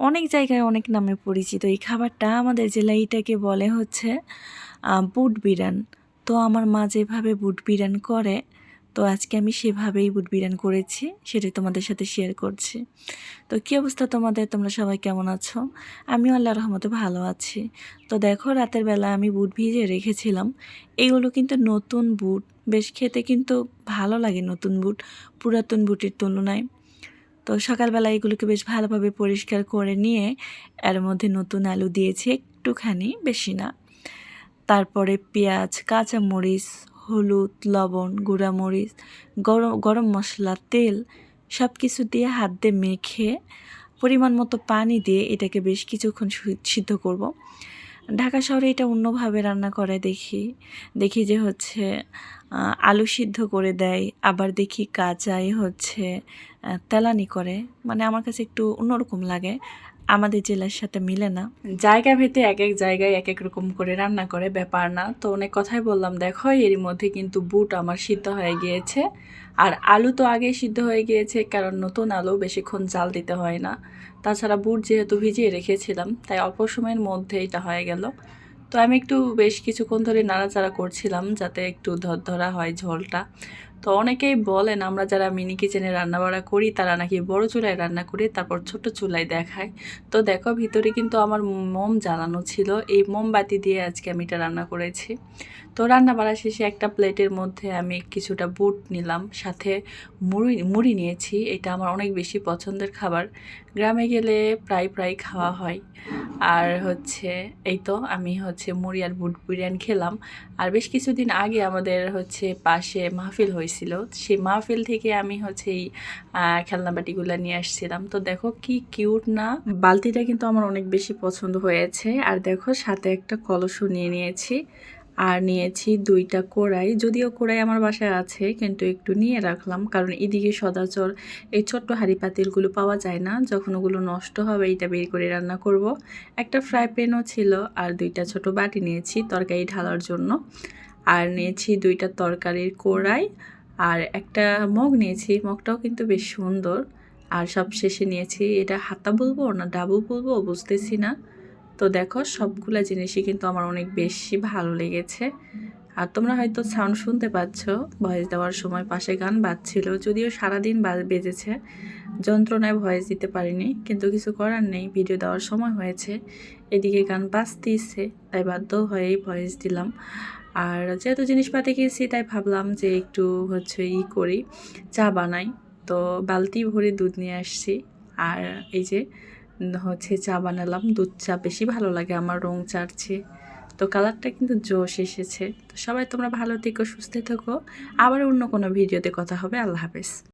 অনেক জায়গায় অনেক নামে পরিচিত এই খাবারটা। আমাদের জেলায় এটাকে বলে হচ্ছে বুট বিরান। তো আমার মা যেভাবে বুট বিরান করে, তো আজকে আমি সেভাবেই বুট বিরান করেছি, সেটাই তোমাদের সাথে শেয়ার করছি। তো কী অবস্থা তোমাদের, তোমরা সবাই কেমন আছো? আমিও আল্লাহর রহমতে ভালো আছি। তো দেখো, রাতের বেলা আমি বুট ভিজিয়ে রেখেছিলাম। এগুলো কিন্তু নতুন বুট, বেশ খেতে কিন্তু ভালো লাগে নতুন বুট পুরাতন বুটের তুলনায়। তো সকালবেলা এগুলোকে বেশ ভালোভাবে পরিষ্কার করে নিয়ে এর মধ্যে নতুন আলু দিয়েছি একটুখানি, বেশি না। তারপরে পেঁয়াজ, কাঁচামরিচ, হলুদ, লবণ, গুঁড়ামরিচ, গরম মশলা, তেল সব কিছু দিয়ে হাত দিয়ে মেখে পরিমাণ মতো পানি দিয়ে এটাকে বেশ কিছুক্ষণ সিদ্ধ করব। ঢাকা শহরে এটা অন্যভাবে রান্না করে দেখি যে হচ্ছে আলু সিদ্ধ করে দেয়, আবার দেখি কাঁচাই হচ্ছে তেলানি করে। মানে আমার কাছে একটু অন্যরকম লাগে, আমাদের জেলার সাথে মিলে না। জায়গা ভেদে এক এক জায়গায় এক এক রকম করে রান্না করে, ব্যাপার না। তো অনেক কথাই বললাম, দেখো এরই মধ্যে কিন্তু বুট আমার সিদ্ধ হয়ে গিয়েছে। আর আলু তো আগেই সিদ্ধ হয়ে গিয়েছে, কারণ নতুন আলু বেশিক্ষণ জাল দিতে হয় না। তাছাড়া বুট যেহেতু ভিজিয়ে রেখেছিলাম, তাই অল্প সময়ের মধ্যে এটা হয়ে গেল। তো আমি একটু বেশ কিছুক্ষণ ধরে নাড়াচাড়া করছিলাম যাতে একটু ধরধরা হয় ঝোলটা। তো অনেকেই বলেন আমরা যারা মিনি কিচেনে রান্নাবাড়া করি তারা নাকি বড় চুলায় রান্না করি, তারপর ছোট চুলায় দেখায়। তো দেখো, ভিতরে কিন্তু আমার মোম জ্বালানো ছিল, এই মোমবাতি দিয়ে আজকে আমি এটা রান্না করেছি। তো রান্না বাড়া শেষে একটা প্লেটের মধ্যে আমি কিছুটা বুট নিলাম, সাথে মুড়ি নিয়েছি। এটা আমার অনেক বেশি পছন্দের খাবার, গ্রামে গেলে প্রায় খাওয়া হয়। আর হচ্ছে এই তো আমি হচ্ছে মুড়ি আর বুট বিরিয়ানি খেলাম। আর বেশ কিছুদিন আগে আমাদের হচ্ছে পাশে মাহফিল হয়েছিল, সেই মাহফিল থেকে আমি হচ্ছে এই খেলনা বাটিগুলো নিয়ে আসছিলাম। তো দেখো কি কিউট না, বালতিটা কিন্তু আমার অনেক বেশি পছন্দ হয়েছে। আর দেখো সাথে একটা কলসও নিয়েছি, আর নিয়েছি 2টা কড়াই। যদিও কড়াই আমার বাসায় আছে, কিন্তু একটু নিয়ে রাখলাম, কারণ এদিকে সচরাচর এই ছোট্ট হাঁড়ি পাতিলগুলো পাওয়া যায় না। যখন ওগুলো নষ্ট হবে এটা বের করে রান্না করব। একটা ফ্রাই প্যানও ছিল, আর 2টা ছোট বাটি নিয়েছি তরকারি ঢালার জন্য। আর নিয়েছি 2টা তরকারির কড়াই, আর একটা মগ নিয়েছি। মগটাও কিন্তু বেশ সুন্দর। আর সব শেষে নিয়েছি, এটা হাতা বলবো না ডাবু বলবো বুঝতেছি না। তো দেখো সবগুলা জিনিসই কিন্তু আমার অনেক বেশি ভালো লেগেছে। আর তোমরা হয়তো সাউন্ড শুনতে পাচ্ছ, ভয়েস দেওয়ার সময় পাশে গান বাজছিল, যদিও সারাদিন বেজেছে, যন্ত্রণায় ভয়েস দিতে পারিনি, কিন্তু কিছু করার নেই, ভিডিও দেওয়ার সময় হয়েছে। এদিকে গান বাজতেইছে, তাই বাধ্য হয়েই ভয়েস দিলাম। আর যেহেতু জিনিসপাতি কিনছি, তাই ভাবলাম যে একটু হচ্ছে করি, চা বানাই। তো বালতি ভরে দুধ নিয়ে আসছি, আর এই যে হচ্ছে চা বানালাম। দুধ চা বেশি ভালো লাগে আমার রং চার চেয়ে। তো কালারটা কিন্তু জোশ এসেছে। তো সবাই তোমরা ভালো থেকো, সুস্থ থেকো। আবার অন্য কোনো ভিডিওতে কথা হবে। আল্লাহ হাফেজ।